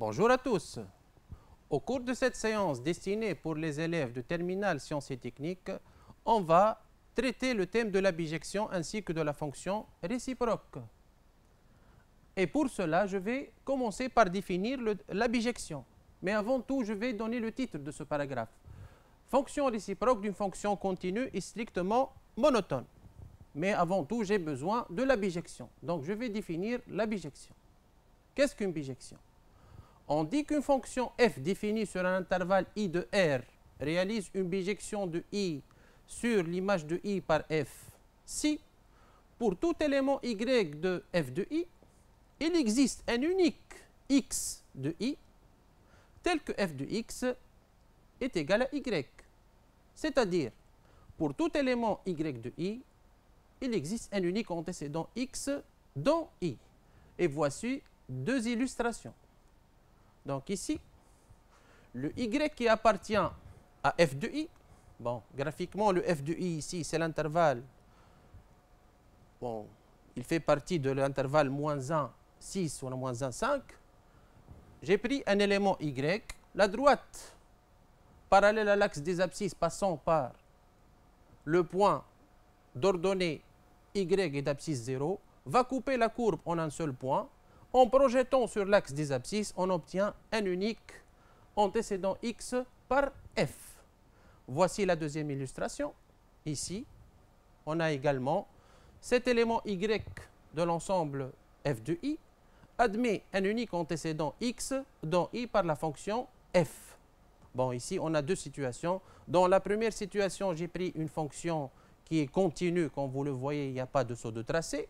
Bonjour à tous. Au cours de cette séance destinée pour les élèves de terminale sciences et techniques, on va traiter le thème de la bijection ainsi que de la fonction réciproque. Et pour cela, je vais commencer par définir la bijection. Mais avant tout, je vais donner le titre de ce paragraphe. Fonction réciproque d'une fonction continue et strictement monotone. Mais avant tout, j'ai besoin de la bijection. Donc, je vais définir la bijection. Qu'est-ce qu'une bijection? On dit qu'une fonction f définie sur un intervalle i de R réalise une bijection de i sur l'image de i par f si, pour tout élément y de f de i, il existe un unique x de i tel que f de x est égal à y. C'est-à-dire, pour tout élément y de i, il existe un unique antécédent x dans i. Et voici deux illustrations. Donc ici, le y qui appartient à f de i, bon, graphiquement, le f de i ici, c'est l'intervalle, bon, il fait partie de l'intervalle moins 1, 6 ou moins 1, 5. J'ai pris un élément y, la droite parallèle à l'axe des abscisses passant par le point d'ordonnée y et d'abscisse 0, va couper la courbe en un seul point. En projetant sur l'axe des abscisses, on obtient un unique antécédent x par f. Voici la deuxième illustration. Ici, on a également cet élément y de l'ensemble f de i admet un unique antécédent x dans i par la fonction f. Bon, ici, on a deux situations. Dans la première situation, j'ai pris une fonction qui est continue. Comme vous le voyez, il n'y a pas de saut de tracé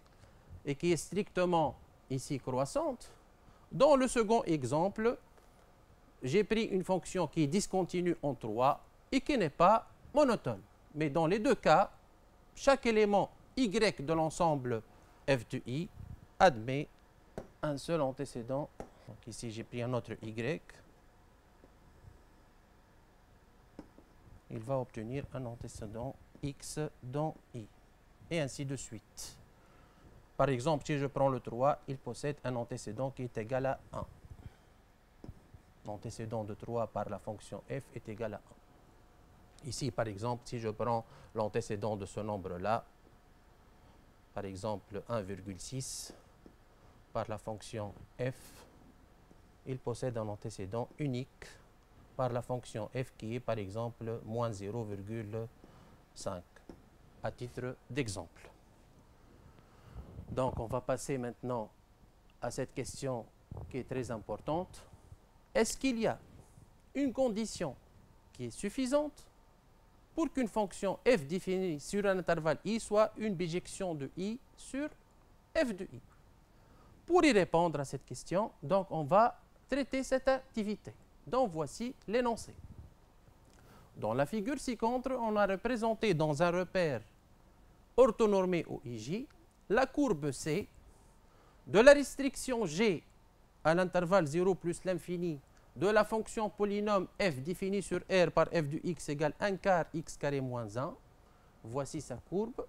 et qui est strictement ici croissante. Dans le second exemple, j'ai pris une fonction qui est discontinue en 3 et qui n'est pas monotone. Mais dans les deux cas, chaque élément y de l'ensemble f de i admet un seul antécédent. Donc ici, j'ai pris un autre y. Il va obtenir un antécédent x dans i. Et ainsi de suite. Par exemple, si je prends le 3, il possède un antécédent qui est égal à 1. L'antécédent de 3 par la fonction f est égal à 1. Ici, par exemple, si je prends l'antécédent de ce nombre-là, par exemple 1,6 par la fonction f, il possède un antécédent unique par la fonction f qui est par exemple moins 0,5 à titre d'exemple. Donc, on va passer maintenant à cette question qui est très importante. Est-ce qu'il y a une condition qui est suffisante pour qu'une fonction f définie sur un intervalle i soit une bijection de i sur f de i? Pour y répondre à cette question, donc, on va traiter cette activité. Donc, voici l'énoncé. Dans la figure ci-contre, on a représenté dans un repère orthonormé au ij la courbe C de la restriction G à l'intervalle 0 plus l'infini de la fonction polynôme f définie sur R par f de x égale 1 quart x carré moins 1. Voici sa courbe.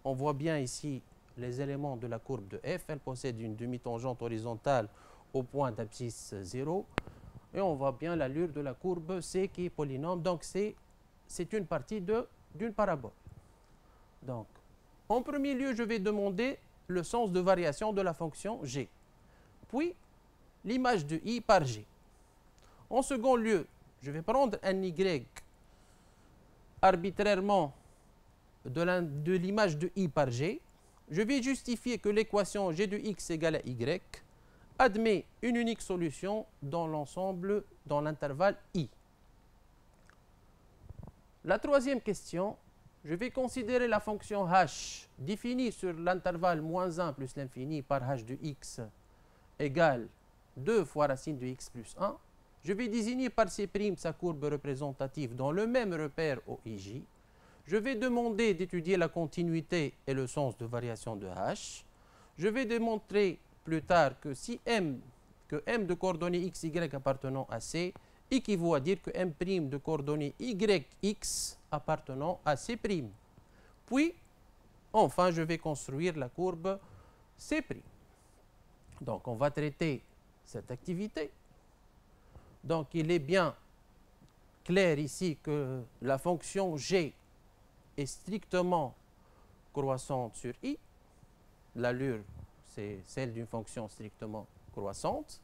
On voit bien ici les éléments de la courbe de f. Elle possède une demi-tangente horizontale au point d'abscisse 0. Et on voit bien l'allure de la courbe C qui est polynôme. Donc, c'est une partie d'une parabole. Donc, en premier lieu, je vais demander le sens de variation de la fonction g, puis l'image de i par g. En second lieu, je vais prendre un y arbitrairement de l'image de i par g. Je vais justifier que l'équation g de x égale à y admet une unique solution dans l'ensemble, dans l'intervalle i. La troisième question, je vais considérer la fonction h définie sur l'intervalle moins 1 plus l'infini par h de x égale 2 fois racine de x plus 1. Je vais désigner par C' sa courbe représentative dans le même repère au ij. Je vais demander d'étudier la continuité et le sens de variation de h. Je vais démontrer plus tard que si m de coordonnées x, y appartenant à C équivaut à dire que m' de coordonnées y, x appartenant à C'. Puis, enfin, je vais construire la courbe C'. Donc, on va traiter cette activité. Donc il est bien clair ici que la fonction g est strictement croissante sur i. L'allure, c'est celle d'une fonction strictement croissante.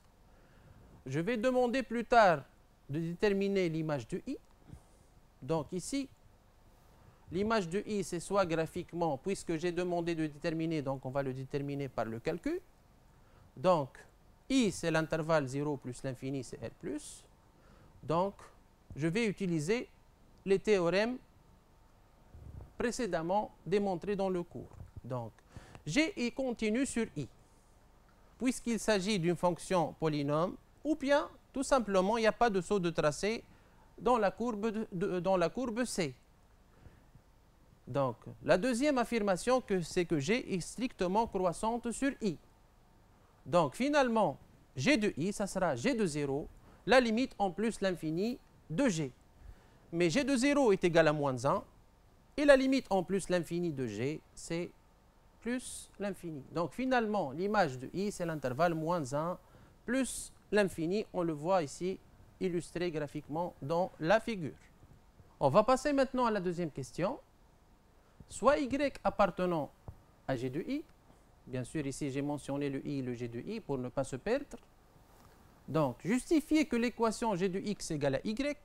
Je vais demander plus tard de déterminer l'image de i. Donc ici, l'image de i, c'est soit graphiquement, puisque j'ai demandé de déterminer, donc on va le déterminer par le calcul. Donc, i, c'est l'intervalle 0 plus l'infini, c'est r+. Donc, je vais utiliser les théorèmes précédemment démontrés dans le cours. Donc, g est continu sur i, puisqu'il s'agit d'une fonction polynôme, ou bien, tout simplement, il n'y a pas de saut de tracé dans la courbe C. Donc, la deuxième affirmation, c'est que g est strictement croissante sur i. Donc, finalement, g de i, ça sera g de 0, la limite en plus l'infini de g. Mais g de 0 est égal à moins 1, et la limite en plus l'infini de g, c'est plus l'infini. Donc, finalement, l'image de i, c'est l'intervalle moins 1 plus l'infini. On le voit ici illustré graphiquement dans la figure. On va passer maintenant à la deuxième question. Soit y appartenant à g de i, bien sûr ici j'ai mentionné le i et le g de i pour ne pas se perdre. Donc justifier que l'équation g de x égale à y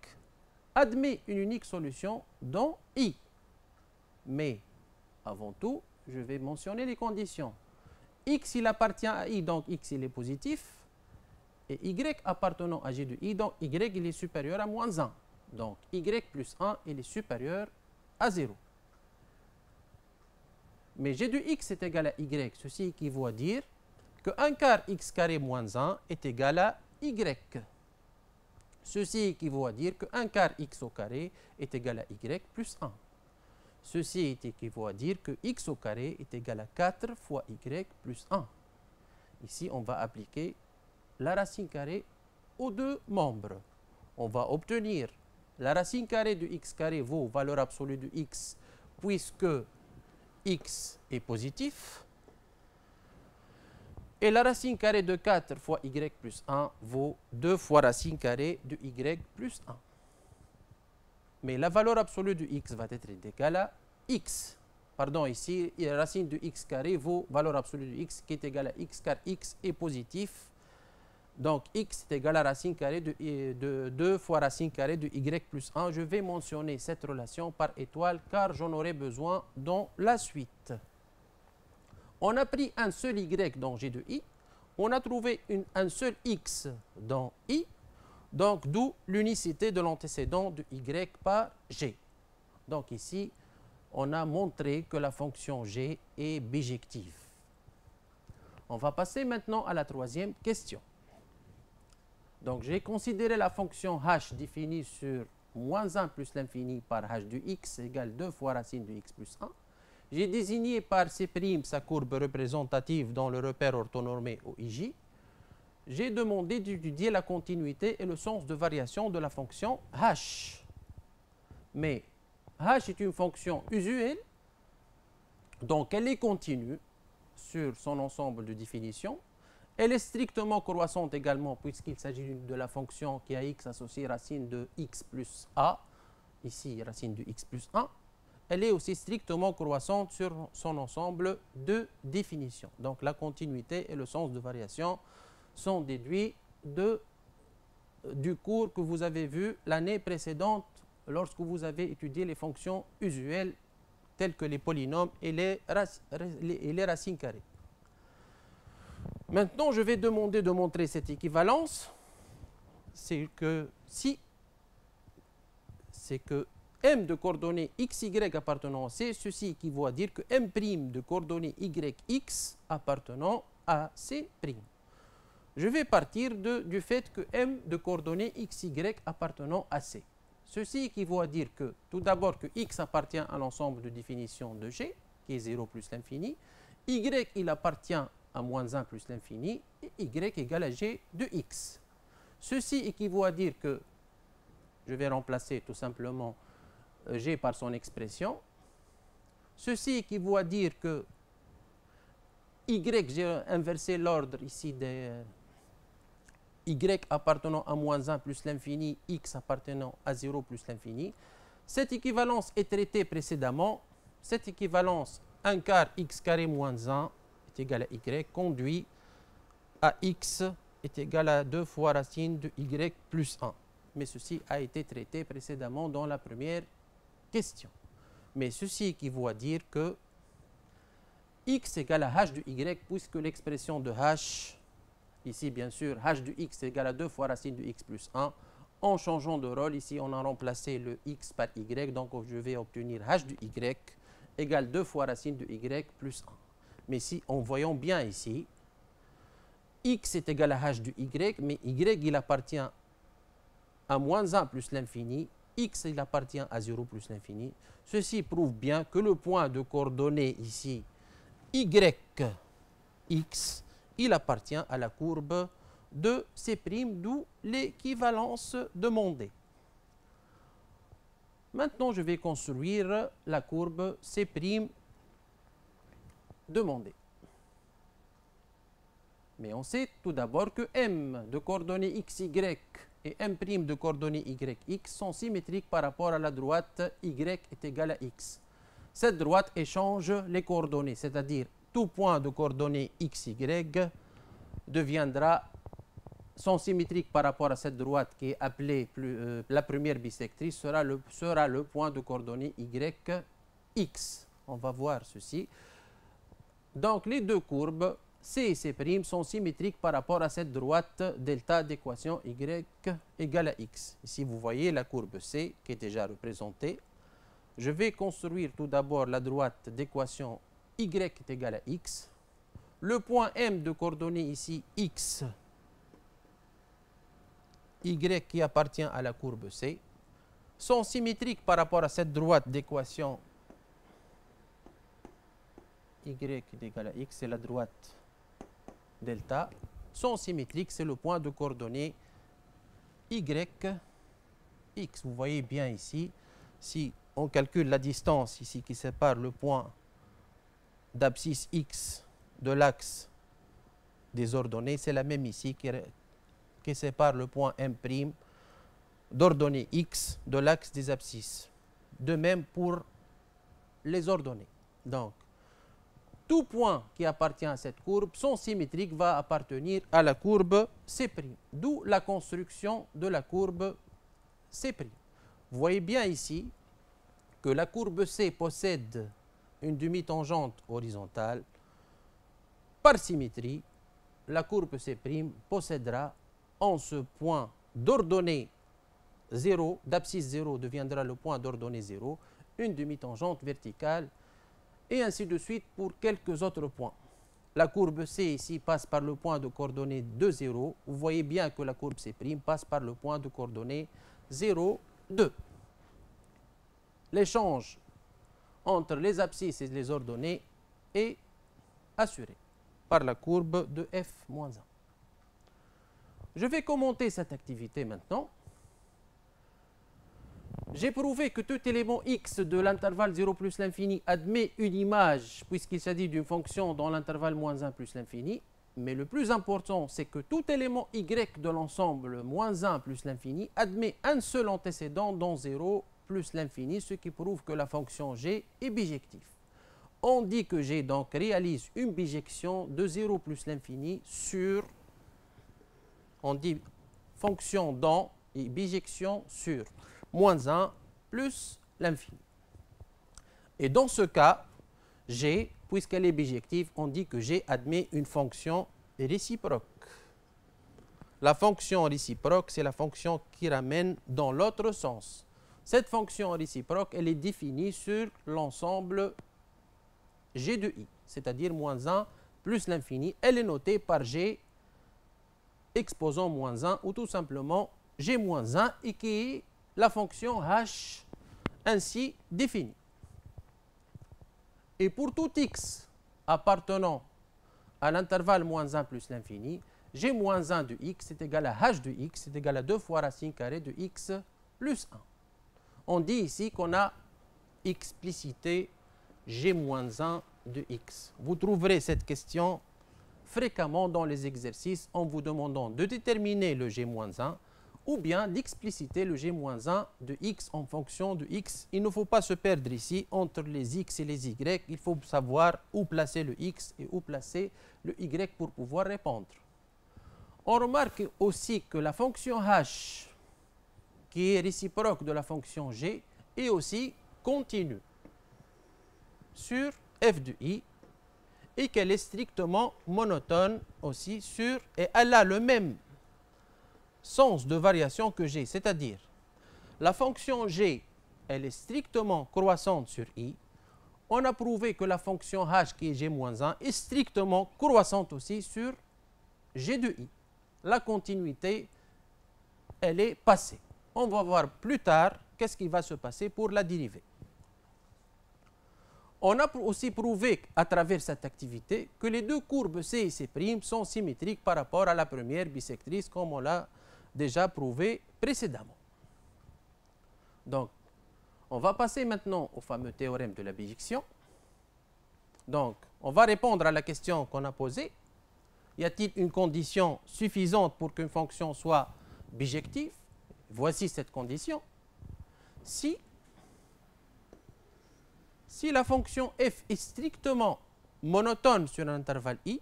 admet une unique solution dans i. Mais avant tout, je vais mentionner les conditions. X il appartient à i, donc x il est positif, et y appartenant à g de i, donc y il est supérieur à moins 1. Donc y plus 1 il est supérieur à 0. Mais g de x est égal à y. Ceci équivaut à dire que 1 quart x carré moins 1 est égal à y. Ceci équivaut à dire que 1 quart x au carré est égal à y plus 1. Ceci équivaut à dire que x au carré est égal à 4 fois y plus 1. Ici, on va appliquer la racine carrée aux deux membres. On va obtenir la racine carrée de x carré vaut valeur absolue de x, puisque x est positif, et la racine carrée de 4 fois y plus 1 vaut 2 fois racine carrée de y plus 1. Mais la valeur absolue de x va être égale à x. Pardon, ici, la racine de x carré vaut valeur absolue de x qui est égale à x, car x est positif. Donc x est égal à racine carrée de 2 fois racine carrée de y plus 1. Je vais mentionner cette relation par étoile car j'en aurai besoin dans la suite. On a pris un seul y dans g de i. On a trouvé un seul x dans i. Donc d'où l'unicité de l'antécédent de y par g. Donc ici, on a montré que la fonction g est bijective. On va passer maintenant à la troisième question. Donc, j'ai considéré la fonction h définie sur moins 1 plus l'infini par h de x égale 2 fois racine de x plus 1. J'ai désigné par C' sa courbe représentative dans le repère orthonormé OIJ. J'ai demandé d'étudier la continuité et le sens de variation de la fonction h. Mais h est une fonction usuelle, donc elle est continue sur son ensemble de définitions. Elle est strictement croissante également puisqu'il s'agit de la fonction qui a x associée racine de x plus a, ici racine de x plus 1. Elle est aussi strictement croissante sur son ensemble de définitions. Donc la continuité et le sens de variation sont déduits du cours que vous avez vu l'année précédente lorsque vous avez étudié les fonctions usuelles telles que les polynômes et les racines carrées. Maintenant, je vais demander de montrer cette équivalence. C'est que m de coordonnées x, y appartenant à C, ceci équivaut à dire que m' de coordonnées y, x appartenant à C'. Je vais partir du fait que m de coordonnées x, y appartenant à C. Ceci équivaut à dire que, tout d'abord, que x appartient à l'ensemble de définition de G, qui est 0 plus l'infini. Y, il appartient à moins 1 plus l'infini, et y égale à g de x. Ceci équivaut à dire que, je vais remplacer tout simplement g par son expression. Ceci équivaut à dire que y, j'ai inversé l'ordre ici y appartenant à moins 1 plus l'infini, x appartenant à 0 plus l'infini. Cette équivalence est traitée précédemment. Cette équivalence 1 quart x carré moins 1 est égal à y conduit à x est égal à 2 fois racine de y plus 1. Mais ceci a été traité précédemment dans la première question. Mais ceci équivaut à dire que x égale à h de y, puisque l'expression de h, ici bien sûr, h de x égale à 2 fois racine de x plus 1. En changeant de rôle, ici on a remplacé le x par y, donc je vais obtenir h de y égale 2 fois racine de y plus 1. Mais si, en voyant bien ici, x est égal à h de y, mais y il appartient à moins 1 plus l'infini, x il appartient à 0 plus l'infini. Ceci prouve bien que le point de coordonnées ici, yx, il appartient à la courbe de C', d'où l'équivalence demandée. Maintenant, je vais construire la courbe C' demandée. Mais on sait tout d'abord que M de coordonnées xy et M' de coordonnées yx sont symétriques par rapport à la droite y est égal à x. Cette droite échange les coordonnées, c'est-à-dire tout point de coordonnées xy sont symétriques par rapport à cette droite qui est appelée la première bisectrice, sera le point de coordonnées yx. On va voir ceci. Donc les deux courbes C et C' sont symétriques par rapport à cette droite delta d'équation y égale à x. Ici, vous voyez la courbe C qui est déjà représentée. Je vais construire tout d'abord la droite d'équation y est égal à x. Le point M de coordonnées ici x, y qui appartient à la courbe C, sont symétriques par rapport à cette droite d'équation y est égal à x, c'est la droite delta, sont symétriques, c'est le point de coordonnées y, x. Vous voyez bien ici, si on calcule la distance ici qui sépare le point d'abscisse x de l'axe des ordonnées, c'est la même ici qui sépare le point M' d'ordonnées x de l'axe des abscisses. De même pour les ordonnées. Donc, tout point qui appartient à cette courbe, son symétrique va appartenir à la courbe C', d'où la construction de la courbe C'. Vous voyez bien ici que la courbe C possède une demi-tangente horizontale. Par symétrie, la courbe C' possédera en ce point d'ordonnée 0, d'abscisse 0 deviendra le point d'ordonnée 0, une demi-tangente verticale, et ainsi de suite pour quelques autres points. La courbe C ici passe par le point de coordonnées 2, 0. Vous voyez bien que la courbe C' passe par le point de coordonnées 0, 2. L'échange entre les abscisses et les ordonnées est assuré par la courbe de f-1. Je vais commenter cette activité maintenant. J'ai prouvé que tout élément x de l'intervalle 0 plus l'infini admet une image puisqu'il s'agit d'une fonction dans l'intervalle moins 1 plus l'infini. Mais le plus important, c'est que tout élément y de l'ensemble moins 1 plus l'infini admet un seul antécédent dans 0 plus l'infini, ce qui prouve que la fonction g est bijective. On dit que g donc réalise une bijection de 0 plus l'infini sur, on dit fonction dans et bijection sur moins 1 plus l'infini. Et dans ce cas, g, puisqu'elle est bijective, on dit que g admet une fonction réciproque. La fonction réciproque, c'est la fonction qui ramène dans l'autre sens. Cette fonction réciproque, elle est définie sur l'ensemble g de i, c'est-à-dire moins 1 plus l'infini. Elle est notée par g exposant moins 1 ou tout simplement g moins 1 et qui est la fonction h ainsi définie. Et pour tout x appartenant à l'intervalle moins 1 plus l'infini, g moins 1 de x est égal à h de x est égal à 2 fois racine carrée de x plus 1. On dit ici qu'on a explicité g moins 1 de x. Vous trouverez cette question fréquemment dans les exercices en vous demandant de déterminer le g-1 ou bien d'expliciter le g-1 de x en fonction de x. Il ne faut pas se perdre ici entre les x et les y. Il faut savoir où placer le x et où placer le y pour pouvoir répondre. On remarque aussi que la fonction h, qui est réciproque de la fonction g, est aussi continue sur f de i et qu'elle est strictement monotone aussi sur, et elle a le même sens de variation que g, c'est-à-dire la fonction g, elle est strictement croissante sur i. On a prouvé que la fonction h, qui est g-1, est strictement croissante aussi sur g de i. La continuité, elle est passée. On va voir plus tard qu'est-ce qui va se passer pour la dérivée. On a aussi prouvé à travers cette activité que les deux courbes C et C' sont symétriques par rapport à la première bisectrice, comme on l'a déjà prouvé précédemment. Donc, on va passer maintenant au fameux théorème de la bijection. Donc, on va répondre à la question qu'on a posée. Y a-t-il une condition suffisante pour qu'une fonction soit bijective? Voici cette condition. Si la fonction f est strictement monotone sur un intervalle i,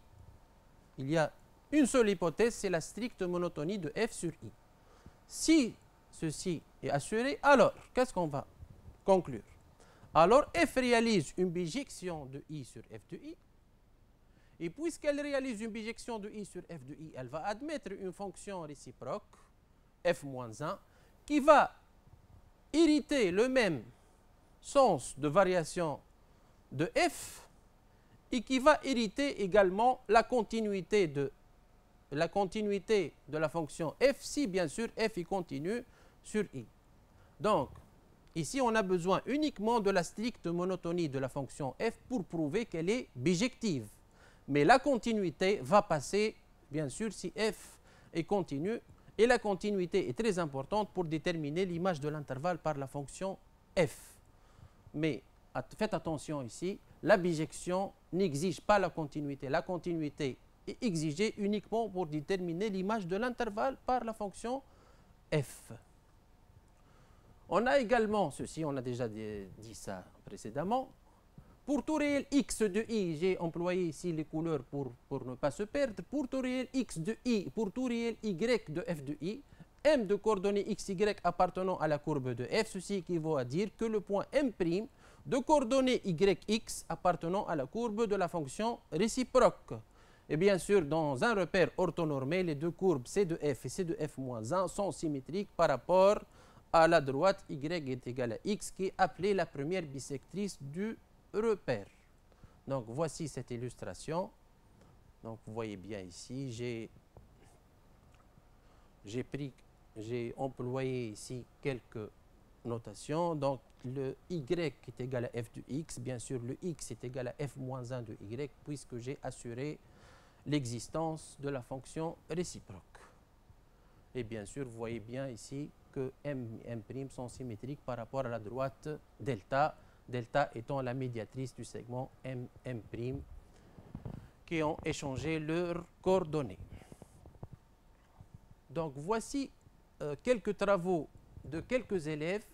il y a une seule hypothèse, c'est la stricte monotonie de f sur i. Si ceci est assuré, alors qu'est-ce qu'on va conclure? Alors f réalise une bijection de i sur f de i. Et puisqu'elle réalise une bijection de i sur f de i, elle va admettre une fonction réciproque, f-1, qui va hériter le même sens de variation de f et qui va hériter également la continuité de la fonction f si bien sûr f est continue sur i. Donc, ici on a besoin uniquement de la stricte monotonie de la fonction f pour prouver qu'elle est bijective. Mais la continuité va passer, bien sûr, si f est continue. Et la continuité est très importante pour déterminer l'image de l'intervalle par la fonction f. Mais faites attention ici, la bijection n'exige pas la continuité. La continuité est exigée uniquement pour déterminer l'image de l'intervalle par la fonction f. On a également ceci, on a déjà dit ça précédemment. Pour tout réel x de i, j'ai employé ici les couleurs pour ne pas se perdre. Pour tout réel x de i, pour tout réel y de f de i, m de coordonnées x, y appartenant à la courbe de f, ceci équivaut à dire que le point m' de coordonnées y, x appartenant à la courbe de la fonction réciproque. Et bien sûr, dans un repère orthonormé, les deux courbes c de f et c de f-1 sont symétriques par rapport à la droite y est égale à x, qui est appelée la première bisectrice du repère. Donc voici cette illustration. Donc vous voyez bien ici, j'ai employé ici quelques notations. Donc le y est égal à f de x, bien sûr le x est égal à f-1 de y, puisque j'ai assuré l'existence de la fonction réciproque. Et bien sûr, vous voyez bien ici que m et m' sont symétriques par rapport à la droite delta, delta étant la médiatrice du segment m, m', qui ont échangé leurs coordonnées. Donc voici quelques travaux de quelques élèves.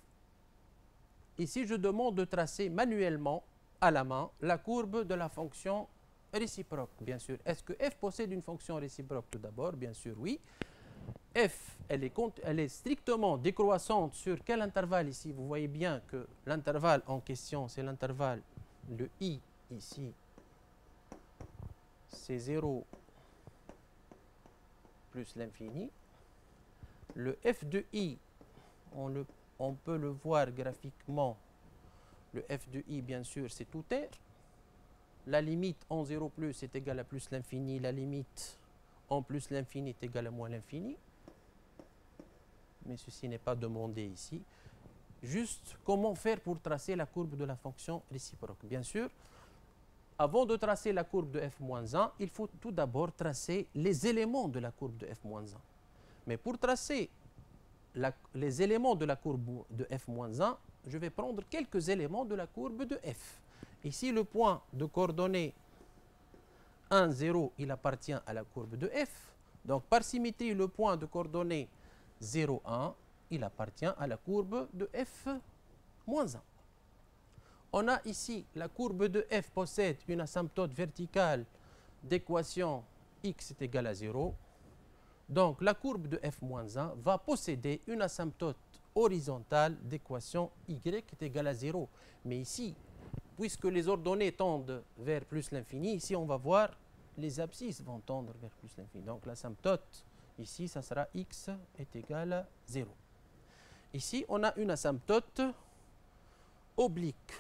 Ici, je demande de tracer manuellement, à la main, la courbe de la fonction réciproque, bien sûr. Est-ce que f possède une fonction réciproque tout d'abord? Bien sûr, oui. F, elle est strictement décroissante sur quel intervalle ici? Vous voyez bien que l'intervalle en question, c'est l'intervalle, le i ici, c'est 0 plus l'infini. Le f de i, on peut le voir graphiquement, le f de i, bien sûr, c'est tout r. La limite en 0 plus est égale à plus l'infini, la limite en plus l'infini est égale à moins l'infini. Mais ceci n'est pas demandé ici. Juste comment faire pour tracer la courbe de la fonction réciproque. Bien sûr, avant de tracer la courbe de f-1, il faut tout d'abord tracer les éléments de la courbe de f-1. Mais pour tracer les éléments de la courbe de f-1, je vais prendre quelques éléments de la courbe de f. Ici, le point de coordonnées 1, 0, il appartient à la courbe de f. Donc, par symétrie, le point de coordonnées 0, 1, il appartient à la courbe de f moins 1. On a ici la courbe de f possède une asymptote verticale d'équation x est égal à 0. Donc, la courbe de f moins 1 va posséder une asymptote horizontale d'équation y est égal à 0. Mais ici, puisque les ordonnées tendent vers plus l'infini, ici on va voir les abscisses vont tendre vers plus l'infini. Donc l'asymptote, ici, ça sera x est égal à 0. Ici, on a une asymptote oblique.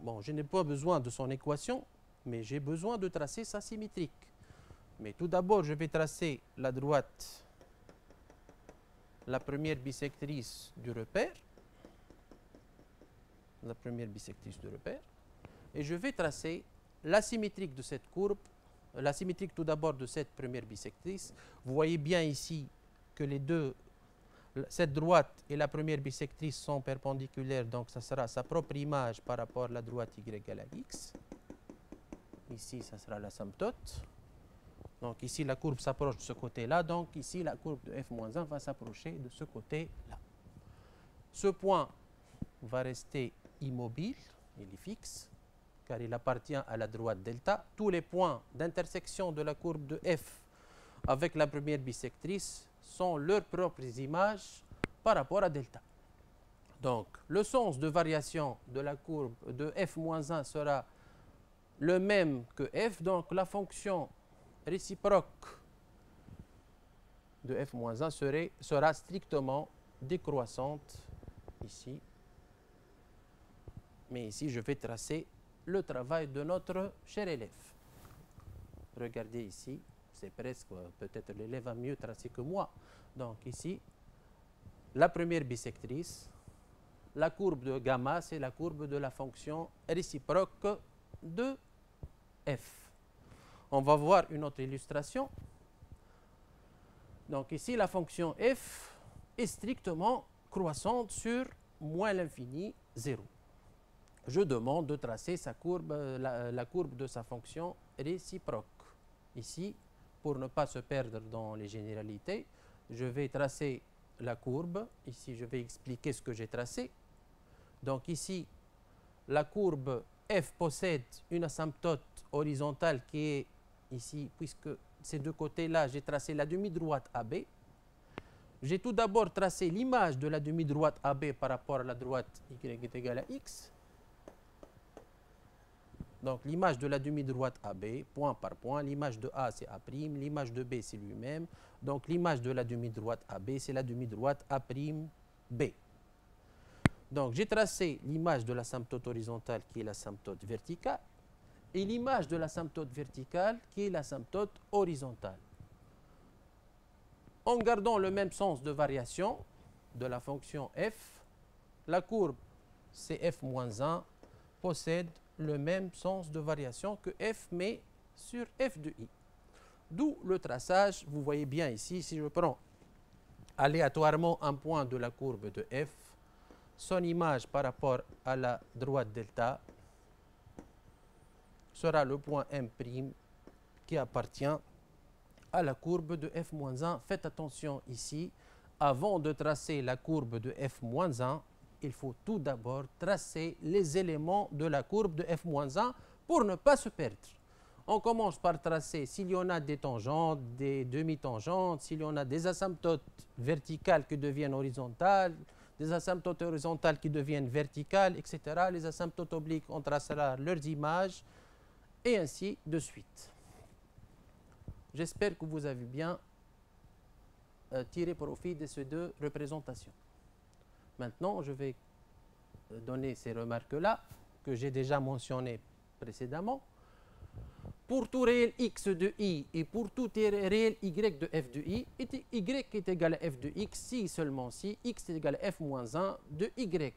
Bon, je n'ai pas besoin de son équation, mais j'ai besoin de tracer sa symétrique. Mais tout d'abord, je vais tracer la droite, la première bisectrice du repère. La première bisectrice du repère. Et je vais tracer la symétrique de cette courbe, la symétrique tout d'abord de cette première bisectrice. Vous voyez bien ici que les deux, cette droite et la première bisectrice sont perpendiculaires, donc ça sera sa propre image par rapport à la droite y égale à x. Ici, ça sera l'asymptote. Donc ici, la courbe s'approche de ce côté-là, donc ici, la courbe de f-1 va s'approcher de ce côté-là. Ce point va rester immobile, il est fixe, car il appartient à la droite delta. Tous les points d'intersection de la courbe de f avec la première bisectrice sont leurs propres images par rapport à delta. Donc, le sens de variation de la courbe de f-1 sera le même que f. Donc, la fonction réciproque de f-1 sera strictement décroissante ici. Mais ici, je vais tracer le travail de notre cher élève. Regardez ici, c'est presque, peut-être l'élève a mieux tracé que moi. Donc ici, la première bisectrice, la courbe de gamma, c'est la courbe de la fonction réciproque de f. On va voir une autre illustration. Donc ici, la fonction f est strictement croissante sur moins l'infini 0. Je demande de tracer sa courbe, la courbe de sa fonction réciproque. Ici, pour ne pas se perdre dans les généralités, je vais tracer la courbe. Ici, je vais expliquer ce que j'ai tracé. Donc ici, la courbe f possède une asymptote horizontale qui est ici, puisque ces deux côtés-là, j'ai tracé la demi-droite AB. J'ai tout d'abord tracé l'image de la demi-droite AB par rapport à la droite y est égale à x. Donc l'image de la demi-droite AB, point par point, l'image de A c'est A', l'image de B c'est lui-même. Donc l'image de la demi-droite AB c'est la demi-droite A'B. Donc j'ai tracé l'image de l'asymptote horizontale qui est l'asymptote verticale et l'image de l'asymptote verticale qui est l'asymptote horizontale. En gardant le même sens de variation de la fonction f, la courbe CF-1 possède le même sens de variation que f, mais sur f de i. D'où le traçage, vous voyez bien ici, si je prends aléatoirement un point de la courbe de f, son image par rapport à la droite delta sera le point M' qui appartient à la courbe de f-1. Faites attention ici, avant de tracer la courbe de f-1, il faut tout d'abord tracer les éléments de la courbe de f-1 pour ne pas se perdre. On commence par tracer s'il y en a des tangentes, des demi-tangentes, s'il y en a des asymptotes verticales qui deviennent horizontales, des asymptotes horizontales qui deviennent verticales, etc. Les asymptotes obliques, on tracera leurs images, et ainsi de suite. J'espère que vous avez bien tiré profit de ces deux représentations. Maintenant, je vais donner ces remarques-là que j'ai déjà mentionnées précédemment. Pour tout réel x de i et pour tout réel y de f de i, y est égal à f de x si seulement si x est égal à f-1 de y.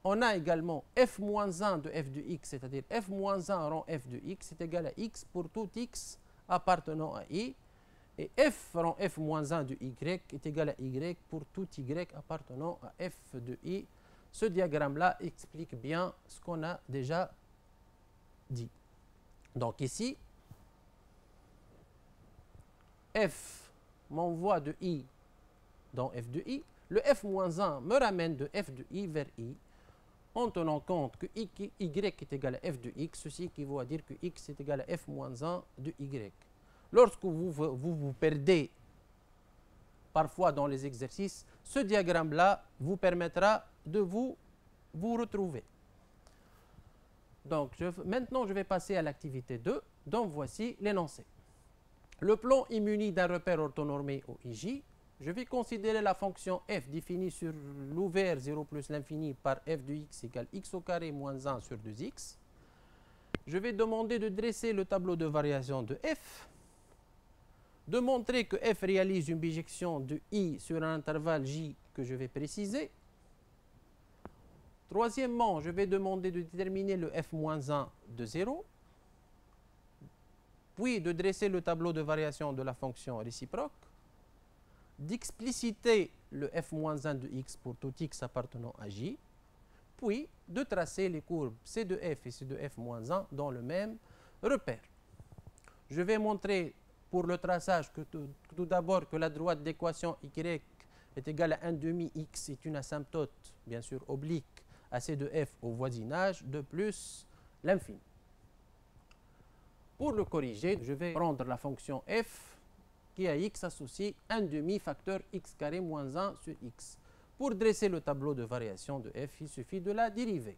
On a également f-1 de f de x, c'est-à-dire f-1 rang f de x est égal à x pour tout x appartenant à i. Et f rang f-1 de y est égal à y pour tout y appartenant à f de i. Ce diagramme-là explique bien ce qu'on a déjà dit. Donc ici, f m'envoie de i dans f de i. Le f-1 me ramène de f de i vers i, en tenant compte que y est égal à f de x, ceci équivaut à dire que x est égal à f-1 de y. Lorsque vous perdez parfois dans les exercices, ce diagramme-là vous permettra de vous retrouver. Donc, maintenant, je vais passer à l'activité 2. Donc, voici l'énoncé. Le plan est muni d'un repère orthonormé au IJ. Je vais considérer la fonction f définie sur l'ouvert 0 plus l'infini par f de x égale x au carré moins 1 sur 2x. Je vais demander de dresser le tableau de variation de f, de montrer que f réalise une bijection de i sur un intervalle j que je vais préciser. Troisièmement, je vais demander de déterminer le f-1 de 0, puis de dresser le tableau de variation de la fonction réciproque, d'expliciter le f-1 de x pour tout x appartenant à j, puis de tracer les courbes c de f et c de f-1 dans le même repère. Je vais montrer pour le traçage que tout d'abord que la droite d'équation y est égale à 1 demi x est une asymptote, bien sûr oblique, à c de f au voisinage de plus l'infini. Pour le corriger, je vais prendre la fonction f qui à x associe 1 demi facteur x carré moins 1 sur x. Pour dresser le tableau de variation de f, il suffit de la dériver.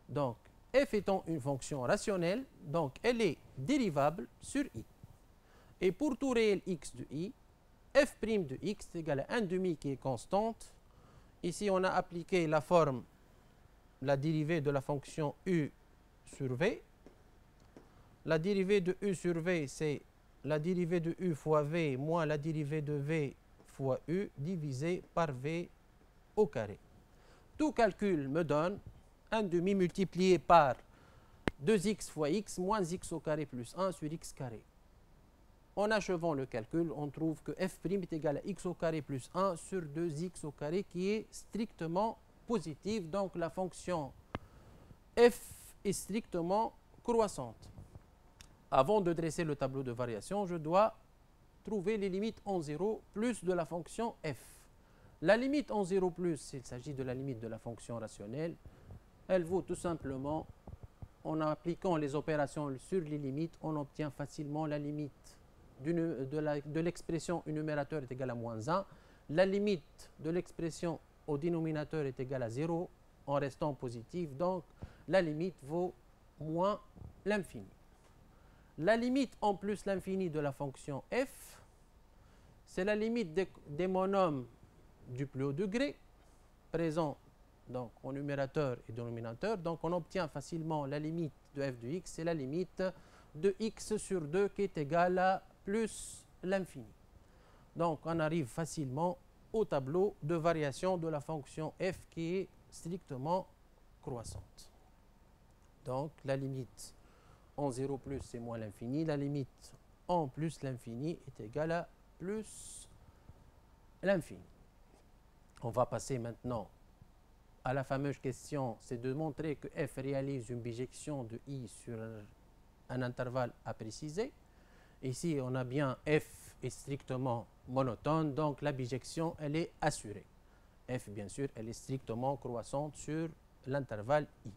Donc, f étant une fonction rationnelle, donc elle est dérivable sur i. Et pour tout réel x de i, f' de x est égal à 1 demi qui est constante. Ici, on a appliqué la forme, la dérivée de la fonction u sur v. La dérivée de u sur v, c'est la dérivée de u fois v moins la dérivée de v fois u divisé par v au carré. Tout calcul me donne 1 demi multiplié par 2x fois x moins x au carré plus 1 sur x carré. En achevant le calcul, on trouve que f' est égal à x au carré plus 1 sur 2x au carré qui est strictement positive. Donc la fonction f est strictement croissante. Avant de dresser le tableau de variation, je dois trouver les limites en 0 plus de la fonction f. La limite en 0 plus, il s'agit de la limite de la fonction rationnelle, elle vaut tout simplement, en appliquant les opérations sur les limites, on obtient facilement la limite de l'expression au numérateur est égale à moins 1. La limite de l'expression au dénominateur est égale à 0 en restant positive, donc la limite vaut moins l'infini. La limite en plus l'infini de la fonction f, c'est la limite des monomes du plus haut degré, présent donc au numérateur et dénominateur. Donc on obtient facilement la limite de f de x, c'est la limite de x sur 2 qui est égale à plus l'infini. Donc on arrive facilement au tableau de variation de la fonction f qui est strictement croissante. Donc la limite en 0 plus c'est moins l'infini, la limite en plus l'infini est égale à plus l'infini. On va passer maintenant à la fameuse question, c'est de montrer que f réalise une bijection de i sur un intervalle à préciser. Ici, on a bien f est strictement monotone, donc la bijection, elle est assurée. F, bien sûr, elle est strictement croissante sur l'intervalle i.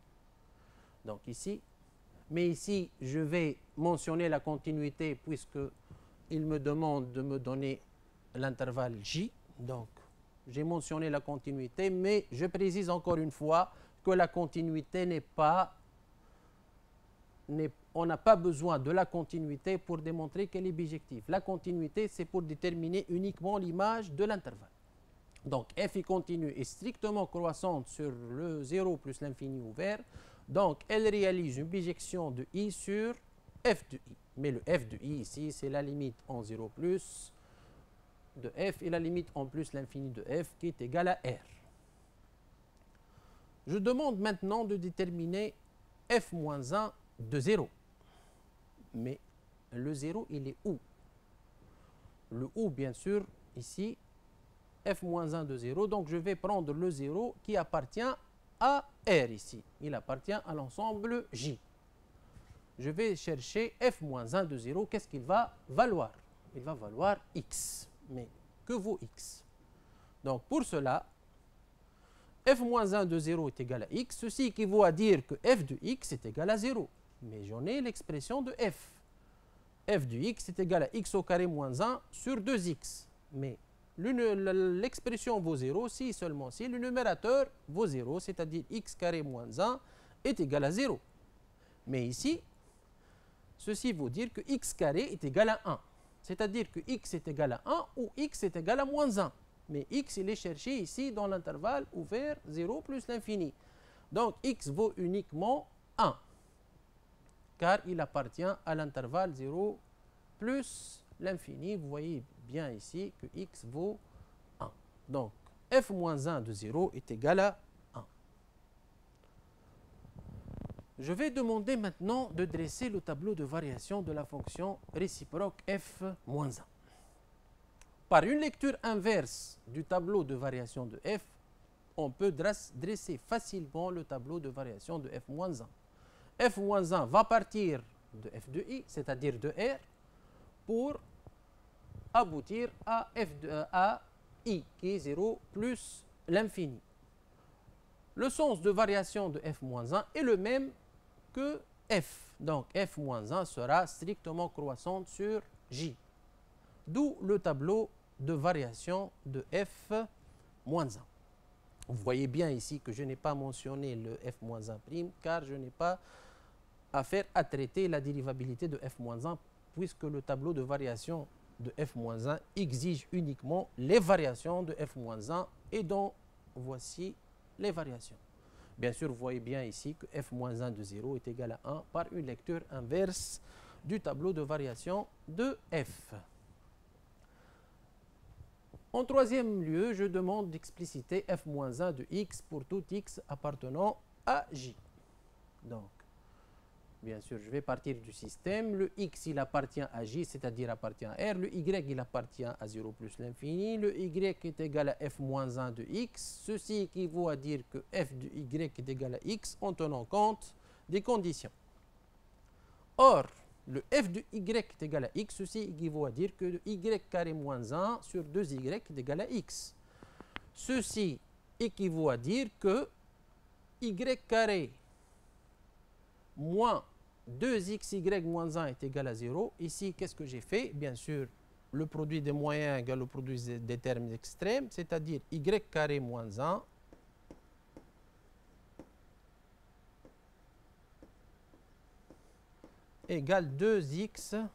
Donc ici, mais ici, je vais mentionner la continuité puisque il me demande de me donner l'intervalle j. Donc, j'ai mentionné la continuité, mais je précise encore une fois que la continuité n'est pas... on n'a pas besoin de la continuité pour démontrer qu'elle est bijective. La continuité, c'est pour déterminer uniquement l'image de l'intervalle. Donc, f est continue et strictement croissante sur le 0 plus l'infini ouvert. Donc, elle réalise une bijection de i sur f de i. Mais le f de i ici, c'est la limite en 0 plus de f et la limite en plus l'infini de f qui est égale à r. Je demande maintenant de déterminer f moins 1 de 0. Mais le 0, il est où? Le où, bien sûr, ici, f moins 1 de 0. Donc, je vais prendre le 0 qui appartient à R ici. Il appartient à l'ensemble J. je vais chercher f-1 de 0. Qu'est-ce qu'il va valoir? Il va valoir x. Mais que vaut x? Donc pour cela, f-1 de 0 est égal à x. Ceci équivaut à dire que f de x est égal à 0. Mais j'en ai l'expression de f. F de x est égal à x au carré moins 1 sur 2x. Mais l'expression vaut 0 si seulement si le numérateur vaut 0, c'est-à-dire x carré moins 1 est égal à 0. Mais ici, ceci veut dire que x carré est égal à 1. C'est-à-dire que x est égal à 1 ou x est égal à moins 1. Mais x, il est cherché ici dans l'intervalle ouvert 0 plus l'infini. Donc x vaut uniquement 1, car il appartient à l'intervalle 0 plus l'infini. Vous voyez bien ici que x vaut 1. Donc f-1 de 0 est égal à 1. Je vais demander maintenant de dresser le tableau de variation de la fonction réciproque f-1. Par une lecture inverse du tableau de variation de f, on peut dresser facilement le tableau de variation de f-1. f-1 va partir de f de i, c'est-à-dire de r, pour aboutir à i, qui est 0 plus l'infini. Le sens de variation de f-1 est le même que f. Donc f-1 sera strictement croissante sur j. D'où le tableau de variation de f-1. Vous voyez bien ici que je n'ai pas mentionné le f-1' car je n'ai pas affaire à traiter la dérivabilité de f-1 puisque le tableau de variation de f-1 exige uniquement les variations de f-1 et donc voici les variations. Bien sûr, vous voyez bien ici que f-1 de 0 est égal à 1 par une lecture inverse du tableau de variation de f. En troisième lieu, je demande d'expliciter f-1 de x pour tout x appartenant à j. Donc, bien sûr, je vais partir du système. Le x, il appartient à j, c'est-à-dire appartient à r. Le y, il appartient à 0 plus l'infini. Le y est égal à f-1 de x. Ceci équivaut à dire que f de y est égal à x en tenant compte des conditions. Or, le f de y est égal à x, ceci équivaut à dire que y carré moins 1 sur 2y est égal à x. Ceci équivaut à dire que y carré moins 2xy moins 1 est égal à 0. Ici, qu'est-ce que j'ai fait? Bien sûr, le produit des moyens égale au produit des termes extrêmes, c'est-à-dire y carré moins 1 égale 2x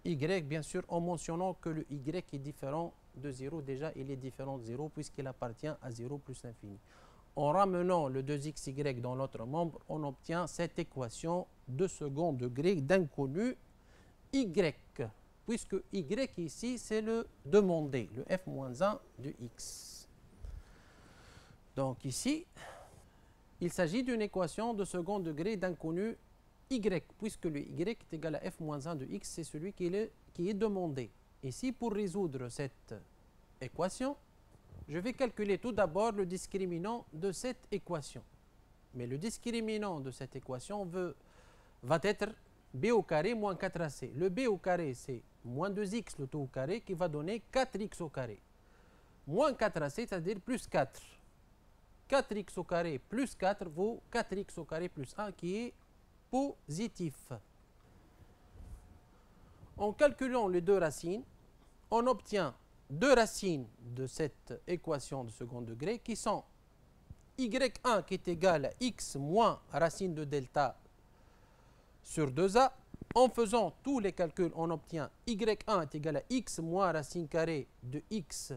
y, bien sûr, en mentionnant que le y est différent de 0. Déjà, il est différent de 0 puisqu'il appartient à 0 plus l'infini. En ramenant le 2xy dans l'autre membre, on obtient cette équation de second degré d'inconnu y, puisque y ici, c'est le demandé, le f-1 de x. Donc ici, il s'agit d'une équation de second degré d'inconnu y, puisque le y est égal à f-1 de x, c'est celui qui est demandé. Ici, pour résoudre cette équation, je vais calculer tout d'abord le discriminant de cette équation. Mais le discriminant de cette équation va être b au carré moins 4ac. Le b au carré, c'est moins 2x, le tout au carré, qui va donner 4x au carré. Moins 4ac, c'est-à-dire plus 4. 4x au carré plus 4 vaut 4x au carré plus 1, qui est positif. En calculant les deux racines, on obtient deux racines de cette équation de second degré qui sont y1 qui est égal à x moins racine de delta sur 2a. En faisant tous les calculs, on obtient y1 est égal à x moins racine carrée de x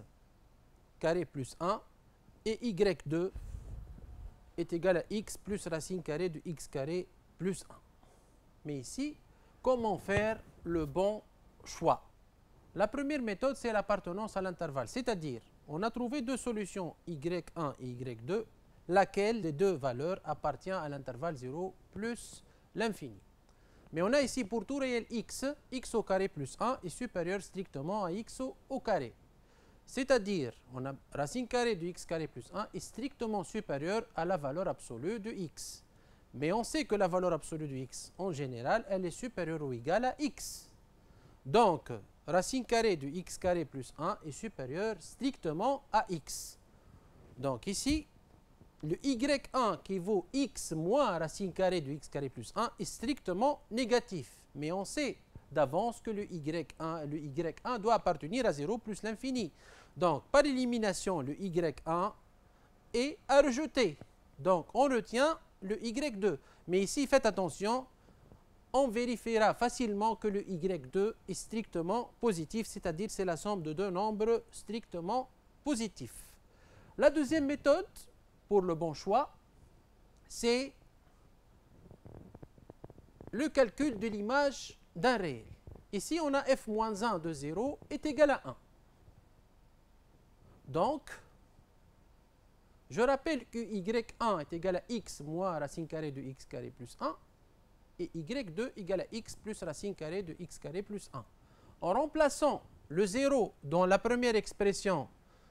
carré plus 1 et y2 est égal à x plus racine carrée de x carré plus 1. Mais ici, comment faire le bon choix? La première méthode, c'est l'appartenance à l'intervalle, c'est-à-dire, on a trouvé deux solutions, y1 et y2, laquelle des deux valeurs appartient à l'intervalle 0 plus l'infini. Mais on a ici pour tout réel x, x au carré plus 1 est supérieur strictement à x au carré. C'est-à-dire, on a racine carrée de x carré plus 1 est strictement supérieure à la valeur absolue de x. Mais on sait que la valeur absolue de x, en général, elle est supérieure ou égale à x. Donc, racine carrée de x carré plus 1 est supérieure strictement à x. Donc ici, le y1 qui vaut x moins racine carrée de x carré plus 1 est strictement négatif. Mais on sait d'avance que le y1 doit appartenir à 0 plus l'infini. Donc, par élimination, le y1 est à rejeter. Donc, on retient le y2. Mais ici, faites attention, on vérifiera facilement que le y2 est strictement positif, c'est-à-dire c'est la somme de deux nombres strictement positifs. La deuxième méthode, pour le bon choix, c'est le calcul de l'image d'un réel. Ici, on a f-1 de 0 est égal à 1. Donc, je rappelle que y1 est égal à x moins racine carrée de x carré plus 1 et y2 égal à x plus racine carrée de x carré plus 1. En remplaçant le 0 dans la première expression,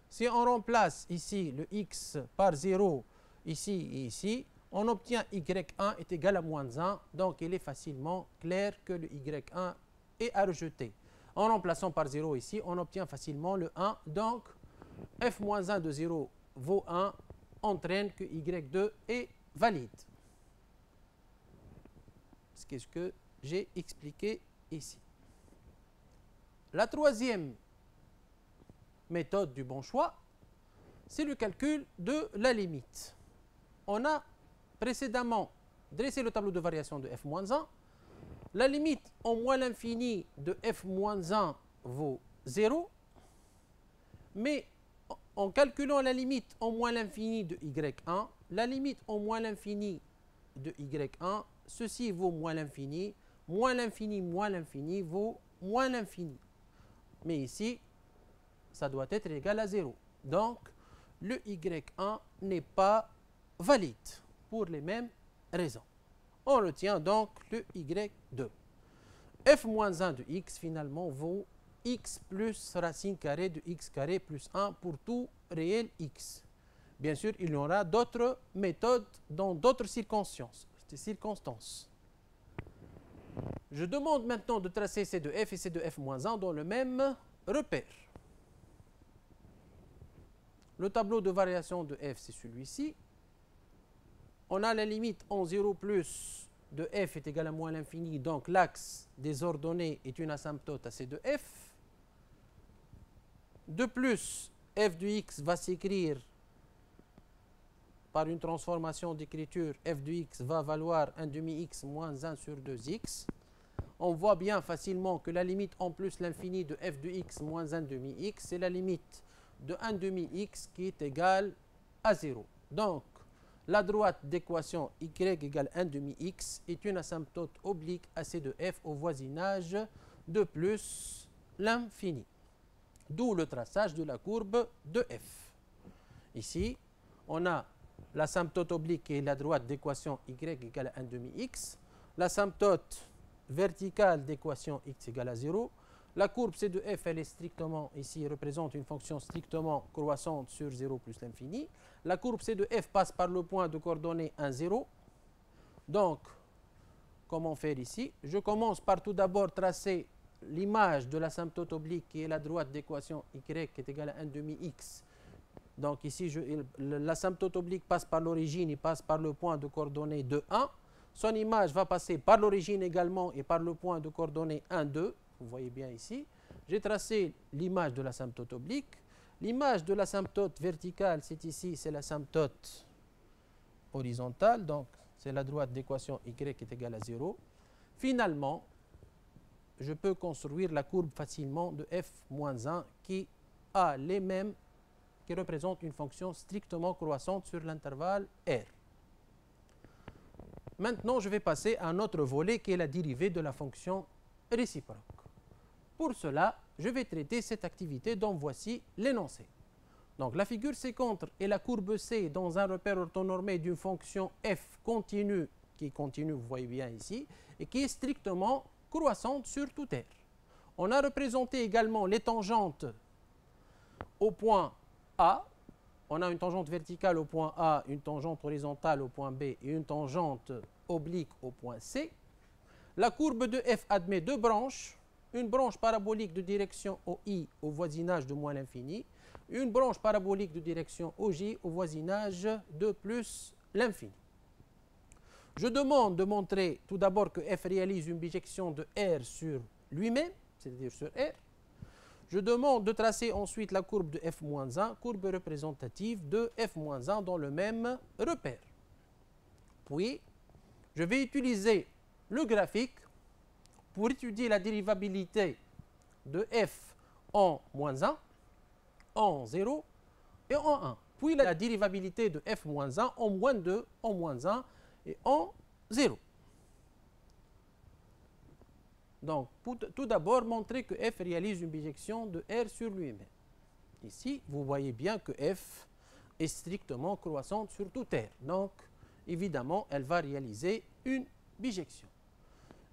si on remplace ici le x par 0, ici et ici, on obtient y1 est égal à moins 1. Donc, il est facilement clair que le y1 est à rejeter. En remplaçant par 0 ici, on obtient facilement le 1. Donc, f-1 de 0 vaut 1, entraîne que y2 est valide. C'est ce que j'ai expliqué ici. La troisième méthode du bon choix, c'est le calcul de la limite. On a précédemment dressé le tableau de variation de f-1. La limite en moins l'infini de f-1 vaut 0, mais en calculant la limite en moins l'infini de y1, la limite en moins l'infini de y1, ceci vaut moins l'infini vaut moins l'infini. Mais ici, ça doit être égal à 0. Donc, le y1 n'est pas valide pour les mêmes raisons. On retient donc le y2. f-1 de x finalement vaut x plus racine carrée de x carré plus 1 pour tout réel x. Bien sûr, il y aura d'autres méthodes dans d'autres circonstances. Je demande maintenant de tracer C de f et C de f-1 dans le même repère. Le tableau de variation de f, c'est celui-ci. On a la limite en 0 plus de f est égal à moins l'infini, donc l'axe des ordonnées est une asymptote à C de f. De plus, f de x va s'écrire par une transformation d'écriture, f de x va valoir 1 demi-x moins 1 sur 2x. On voit bien facilement que la limite en plus l'infini de f de x moins 1 demi-x, c'est la limite de 1 demi-x qui est égale à 0. Donc, la droite d'équation y égale 1 demi-x est une asymptote oblique à C de f au voisinage de plus l'infini. D'où le traçage de la courbe de f. Ici, on a l'asymptote oblique qui est la droite d'équation y égale à 1 demi-x, l'asymptote verticale d'équation x égale à 0. La courbe C de f, elle est strictement, ici, représente une fonction strictement croissante sur 0 plus l'infini. La courbe C de f passe par le point de coordonnées 1, 0. Donc, comment faire ici? Je commence par tout d'abord tracer l'image de l'asymptote oblique qui est la droite d'équation y qui est égale à 1 demi-x. Donc ici, l'asymptote oblique passe par l'origine, il passe par le point de coordonnées 2, 1. Son image va passer par l'origine également et par le point de coordonnées 1, 2. Vous voyez bien ici. J'ai tracé l'image de l'asymptote oblique. L'image de l'asymptote verticale, c'est ici, c'est l'asymptote horizontale. Donc, c'est la droite d'équation y qui est égale à 0. Finalement, je peux construire la courbe facilement de f-1 qui a les mêmes, qui représente une fonction strictement croissante sur l'intervalle R. Maintenant, je vais passer à un autre volet qui est la dérivée de la fonction réciproque. Pour cela, je vais traiter cette activité dont voici l'énoncé. Donc, la figure C-contre est la courbe C dans un repère orthonormé d'une fonction f continue, qui est continue, vous voyez bien ici, et qui est strictement croissante sur tout R. On a représenté également les tangentes au point A on a une tangente verticale au point A, une tangente horizontale au point B et une tangente oblique au point C. La courbe de f admet deux branches, une branche parabolique de direction OI au voisinage de moins l'infini, une branche parabolique de direction OJ au voisinage de plus l'infini. Je demande de montrer tout d'abord que f réalise une bijection de R sur lui-même, c'est-à-dire sur R. Je demande de tracer ensuite la courbe de f-1, courbe représentative de f-1 dans le même repère. Puis, je vais utiliser le graphique pour étudier la dérivabilité de f en -1, en 0 et en 1. Puis la dérivabilité de f-1 en -2, en -1 et en 0. Donc, tout d'abord, montrer que f réalise une bijection de R sur lui-même. Ici, vous voyez bien que f est strictement croissante sur toute R. Donc, évidemment, elle va réaliser une bijection.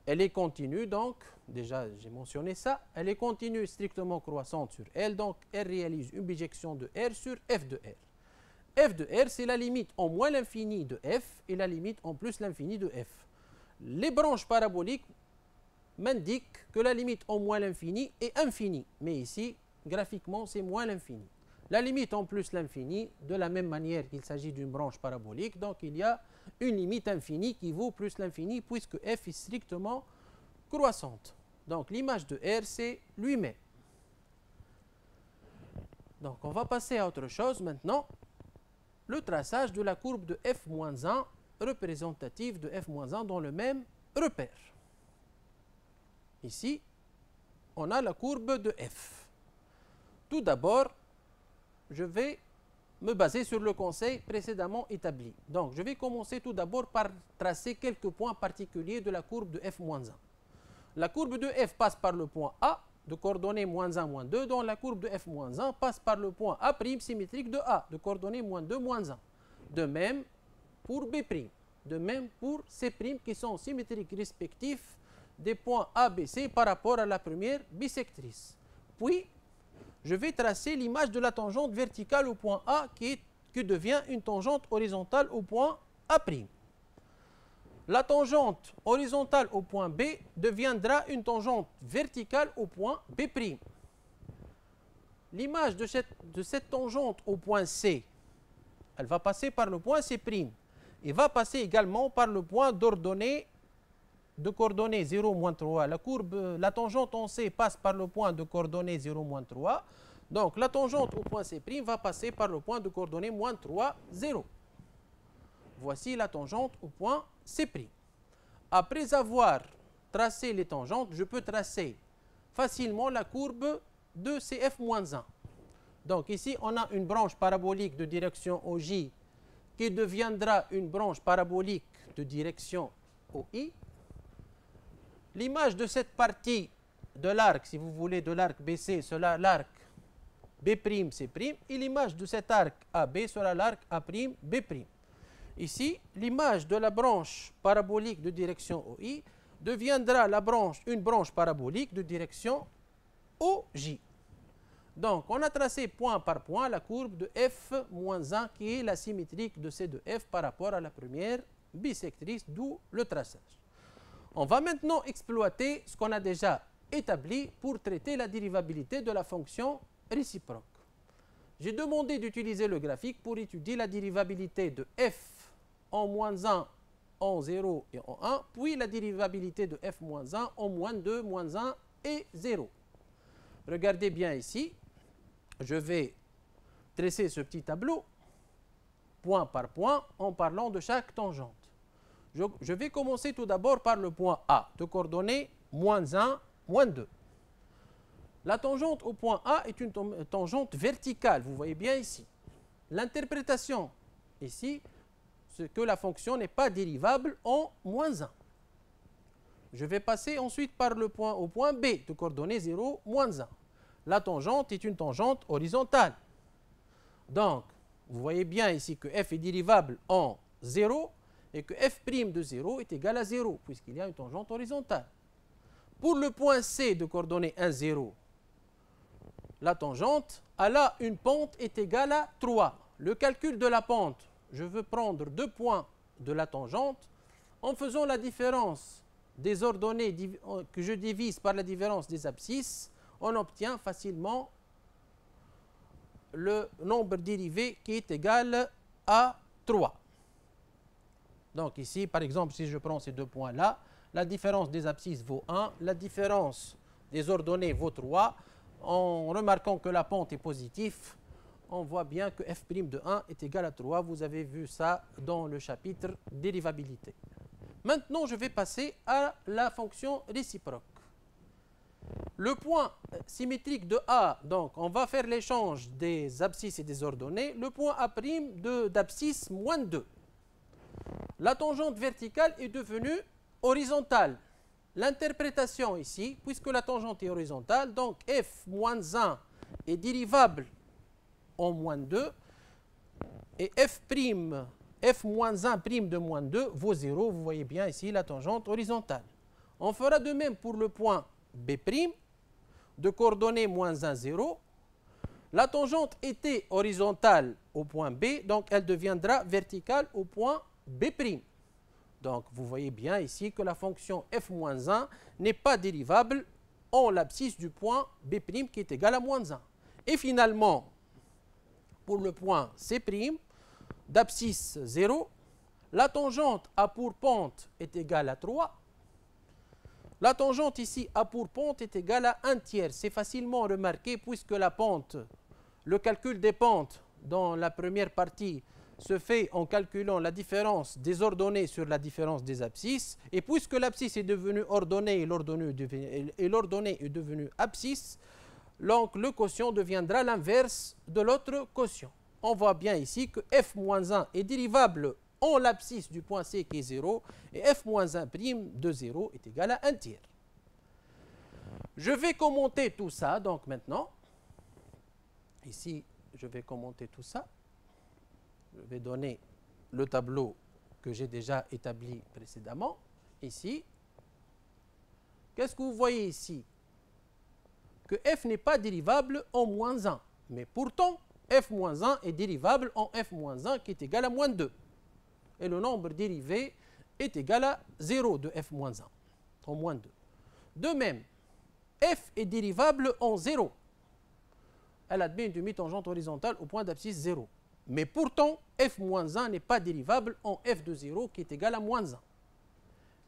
Elle est continue, donc, déjà j'ai mentionné ça, elle est continue strictement croissante sur L, donc elle réalise une bijection de R sur f de R. F de R, c'est la limite en moins l'infini de f et la limite en plus l'infini de f. Les branches paraboliques m'indiquent que la limite en moins l'infini est infinie, mais ici, graphiquement, c'est moins l'infini. La limite en plus l'infini, de la même manière qu'il s'agit d'une branche parabolique, donc il y a une limite infinie qui vaut plus l'infini puisque f est strictement croissante. Donc l'image de R, c'est lui-même. Donc on va passer à autre chose maintenant. Le traçage de la courbe de f-1 représentative de f-1 dans le même repère. Ici, on a la courbe de f. Tout d'abord, je vais me baser sur le conseil précédemment établi. Donc, je vais commencer tout d'abord par tracer quelques points particuliers de la courbe de f-1. La courbe de f passe par le point A, de coordonnées -1, -2, dont la courbe de f-1 passe par le point A' symétrique de A, de coordonnées -2, -1. De même pour B', de même pour C', qui sont symétriques respectifs des points A, B, C par rapport à la première bisectrice. Puis, je vais tracer l'image de la tangente verticale au point A qui devient une tangente horizontale au point A'. La tangente horizontale au point B deviendra une tangente verticale au point B'. L'image de cette tangente au point C, elle va passer par le point C' et va passer également par le point d'ordonnée de coordonnées 0, 3. La tangente en C passe par le point de coordonnées 0, 3. Donc la tangente au point C' va passer par le point de coordonnées -3, 0. Voici la tangente au point C'. Après avoir tracé les tangentes, je peux tracer facilement la courbe de CF-1. Donc ici, on a une branche parabolique de direction OJ qui deviendra une branche parabolique de direction OI. L'image de cette partie de l'arc, si vous voulez, de l'arc BC, sera l'arc B'C', et l'image de cet arc AB sera l'arc A'B'. Ici, l'image de la branche parabolique de direction OI deviendra une branche parabolique de direction OJ. Donc, on a tracé point par point la courbe de f-1 qui est la symétrique de C de f par rapport à la première bisectrice, d'où le traçage. On va maintenant exploiter ce qu'on a déjà établi pour traiter la dérivabilité de la fonction réciproque. J'ai demandé d'utiliser le graphique pour étudier la dérivabilité de f en -1, en 0 et en 1, puis la dérivabilité de f-1 en -2, -1 et 0. Regardez bien ici, je vais tracer ce petit tableau, point par point, en parlant de chaque tangente. Je vais commencer tout d'abord par le point A, de coordonnées -1, -2. La tangente au point A est une tangente verticale, vous voyez bien ici. L'interprétation ici, c'est que la fonction n'est pas dérivable en -1. Je vais passer ensuite par le point au point B, de coordonnées 0, -1. La tangente est une tangente horizontale. Donc, vous voyez bien ici que f est dérivable en 0 et que f' de 0 est égal à 0, puisqu'il y a une tangente horizontale. Pour le point C de coordonnées 1, 0, la tangente, elle a une pente est égale à 3. le calcul de la pente, je veux prendre 2 points de la tangente. En faisant la différence des ordonnées que je divise par la différence des abscisses, on obtient facilement le nombre dérivé qui est égal à 3. Donc ici, par exemple, si je prends ces 2 points-là, la différence des abscisses vaut 1, la différence des ordonnées vaut 3. En remarquant que la pente est positive, on voit bien que f' de 1 est égal à 3. Vous avez vu ça dans le chapitre dérivabilité. Maintenant, je vais passer à la fonction réciproque. Le point symétrique de A, donc on va faire l'échange des abscisses et des ordonnées. Le point A' d'abscisse moins 2. La tangente verticale est devenue horizontale. L'interprétation ici, puisque la tangente est horizontale, donc f moins 1 est dérivable en moins 2 et f moins 1' de moins 2 vaut 0. Vous voyez bien ici la tangente horizontale. On fera de même pour le point B', de coordonnées moins 1, 0. La tangente était horizontale au point B, donc elle deviendra verticale au point B'. Donc vous voyez bien ici que la fonction f moins 1 n'est pas dérivable en l'abscisse du point B' qui est égal à moins 1. Et finalement, pour le point C', d'abscisse 0, la tangente A pour pente est égale à 3. La tangente ici A pour pente est égale à 1 tiers. C'est facilement remarqué puisque la pente, le calcul des pentes dans la première partie se fait en calculant la différence des ordonnées sur la différence des abscisses. Et puisque l'abscisse est devenue ordonnée et l'ordonnée est devenue abscisse, donc le quotient deviendra l'inverse de l'autre quotient. On voit bien ici que f moins 1 est dérivable en l'abscisse du point C qui est 0 et f moins 1' de 0 est égal à 1 tiers. Je vais commenter tout ça donc maintenant. Ici, je vais commenter tout ça. Je vais donner le tableau que j'ai déjà établi précédemment. Ici, qu'est-ce que vous voyez ici? Que f n'est pas dérivable en moins 1. Mais pourtant, f moins 1 est dérivable en f moins 1 qui est égal à moins 2. Et le nombre dérivé est égal à 0 de f moins 1, en moins 2. De même, f est dérivable en 0. Elle admet une demi-tangente horizontale au point d'abscisse 0. Mais pourtant, f moins 1 n'est pas dérivable en f de 0 qui est égal à moins 1.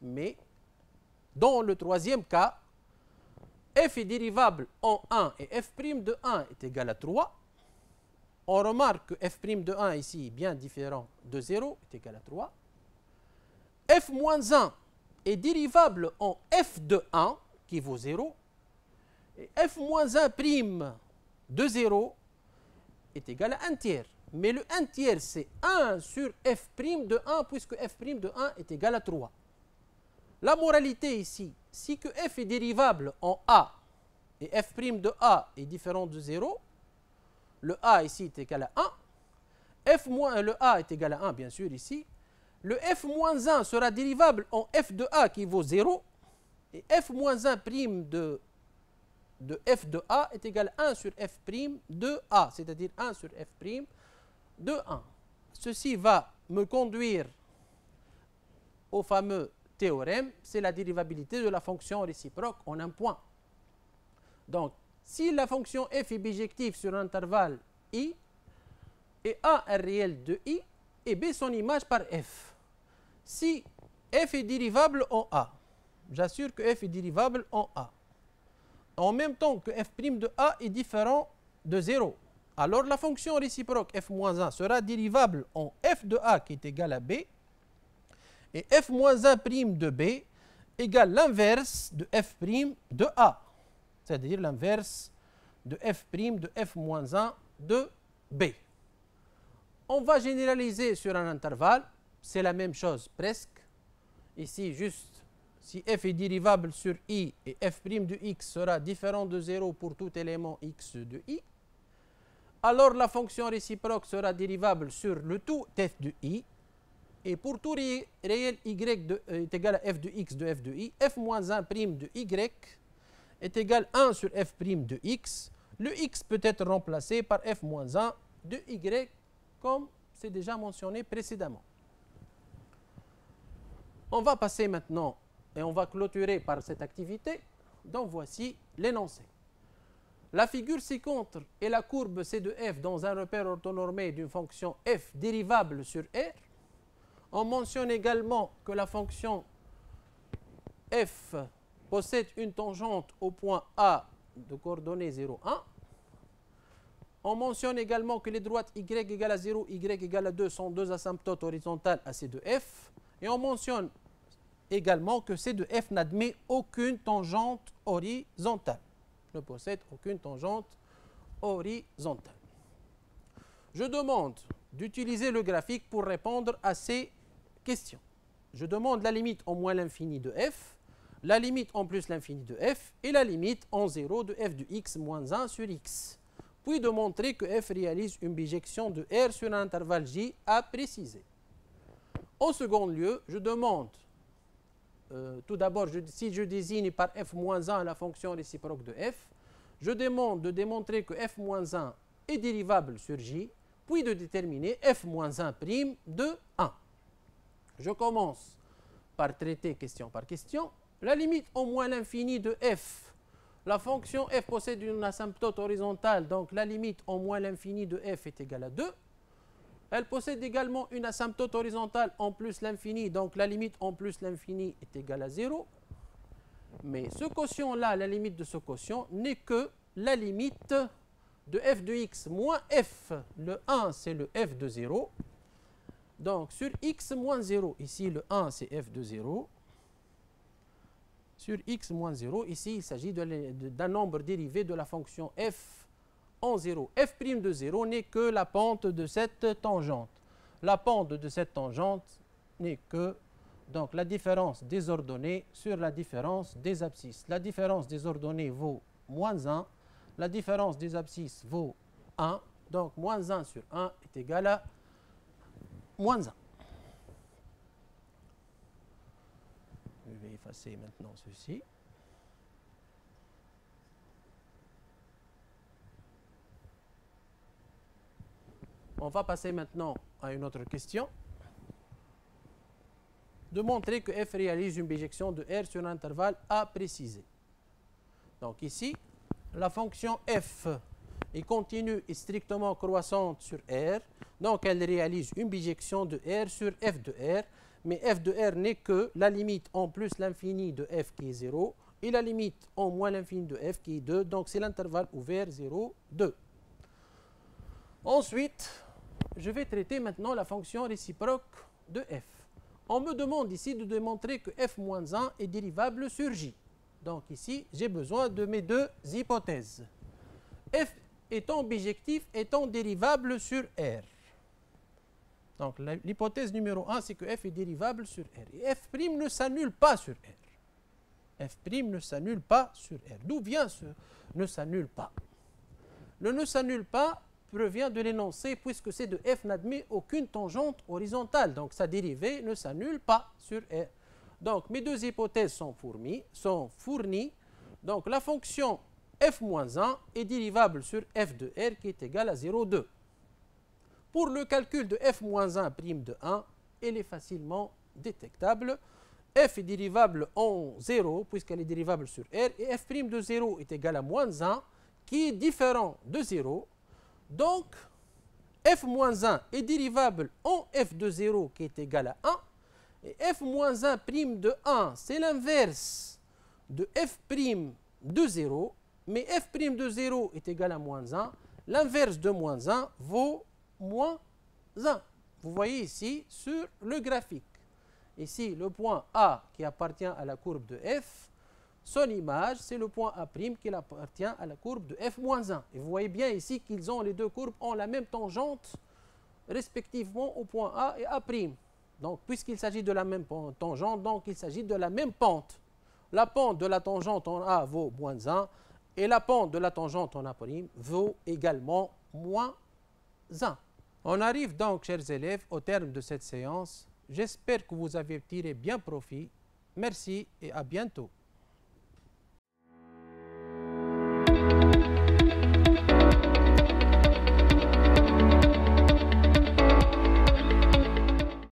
Mais, dans le troisième cas, f est dérivable en 1 et f' de 1 est égal à 3. On remarque que f' de 1 ici est bien différent de 0, est égal à 3. f moins 1 est dérivable en f de 1, qui vaut 0. Et f moins 1' de 0 est égal à 1 tiers. Mais le 1 tiers, c'est 1 sur f' de 1, puisque f' de 1 est égal à 3. La moralité ici, si que f est dérivable en a, et f' de a est différent de 0, le a ici est égal à 1, le a est égal à 1 bien sûr ici, le f moins 1 sera dérivable en f de a qui vaut 0, et f moins 1' de f de a est égal à 1 sur f' de a, c'est-à-dire 1 sur f' de 1. Ceci va me conduire au fameux théorème, c'est la dérivabilité de la fonction réciproque en un point. Donc, si la fonction f est bijective sur un intervalle i, et a un réel de i, et b son image par f. Si f est dérivable en a, j'assure que f est dérivable en a, en même temps que f' de a est différent de 0, alors la fonction réciproque f moins 1 sera dérivable en f de a qui est égal à b, et f moins 1' de b égale l'inverse de f' de a, c'est-à-dire l'inverse de f' de f moins 1 de b. On va généraliser sur un intervalle, c'est la même chose presque. Ici, juste, si f est dérivable sur i et f' de x sera différent de 0 pour tout élément x de i, alors la fonction réciproque sera dérivable sur le tout f de i, et pour tout réel y est égal à f de x de f de i, f moins 1' de y est égal à 1 sur f' de x. Le x peut être remplacé par f moins 1 de y comme c'est déjà mentionné précédemment. On va passer maintenant et on va clôturer par cette activité. Donc voici l'énoncé. La figure ci-contre est la courbe C de f dans un repère orthonormé d'une fonction f dérivable sur R. On mentionne également que la fonction f possède une tangente au point A de coordonnées 0, 1. On mentionne également que les droites y égale à 0, y égale à 2 sont deux asymptotes horizontales à C de f. Et on mentionne également que C de f n'admet aucune tangente horizontale. Ne possède aucune tangente horizontale. Je demande d'utiliser le graphique pour répondre à ces questions. Je demande la limite en moins l'infini de f, la limite en plus l'infini de f et la limite en 0 de f de x moins 1 sur x. Puis de montrer que f réalise une bijection de R sur un intervalle J à préciser. En second lieu, je demande, tout d'abord, si je désigne par f moins 1 la fonction réciproque de f, je demande de démontrer que f moins 1 est dérivable sur J, puis de déterminer f moins 1' de 1. Je commence par traiter question par question. La limite en moins l'infini de f. La fonction f possède une asymptote horizontale, donc la limite en moins l'infini de f est égale à 2. Elle possède également une asymptote horizontale en plus l'infini, donc la limite en plus l'infini est égale à 0. Mais ce quotient-là, la limite de ce quotient, n'est que la limite de f de x moins f. Le 1, c'est le f de 0. Donc, sur x moins 0, ici, le 1, c'est f de 0. Sur x moins 0, ici, il s'agit d'un nombre dérivé de la fonction f en 0. f' de 0 n'est que la pente de cette tangente. La pente de cette tangente n'est que donc, la différence des ordonnées sur la différence des abscisses. La différence des ordonnées vaut moins 1. La différence des abscisses vaut 1. Donc, moins 1 sur 1 est égal à moins 1. Je vais effacer maintenant ceci. On va passer maintenant à une autre question. De montrer que f réalise une bijection de R sur un intervalle à préciser. Donc ici, la fonction f est continue et strictement croissante sur R. Donc elle réalise une bijection de R sur f de R. Mais f de R n'est que la limite en plus l'infini de f qui est 0 et la limite en moins l'infini de f qui est 2. Donc c'est l'intervalle ouvert 0, 2. Ensuite, je vais traiter maintenant la fonction réciproque de f. On me demande ici de démontrer que f moins 1 est dérivable sur J. Donc ici, j'ai besoin de mes deux hypothèses. F étant bijectif étant dérivable sur R. Donc l'hypothèse numéro 1, c'est que f est dérivable sur R. Et f' ne s'annule pas sur R. F' ne s'annule pas sur R. D'où vient ce ne s'annule pas? Le ne s'annule pas provient de l'énoncé puisque C de f n'admet aucune tangente horizontale. Donc sa dérivée ne s'annule pas sur R. Donc mes deux hypothèses sont fournies. Donc la fonction f-1 est dérivable sur f de R qui est égal à 0,2. Pour le calcul de f-1' de 1, elle est facilement détectable. F est dérivable en 0 puisqu'elle est dérivable sur R et f' de 0 est égal à moins 1 qui est différent de 0. Donc, f-1 est dérivable en f de 0 qui est égal à 1. Et f-1' de 1, c'est l'inverse de f' de 0. Mais f' de 0 est égal à moins 1. L'inverse de moins 1 vaut moins 1. Vous voyez ici sur le graphique. Ici, le point A qui appartient à la courbe de f, son image, c'est le point A' qui appartient à la courbe de f-1. Et vous voyez bien ici qu'ils ont, les deux courbes ont la même tangente, respectivement au point A et A'. Donc, puisqu'il s'agit de la même tangente, donc il s'agit de la même pente. La pente de la tangente en A vaut moins 1 et la pente de la tangente en A' vaut également moins 1. On arrive donc, chers élèves, au terme de cette séance. J'espère que vous avez tiré bien profit. Merci et à bientôt.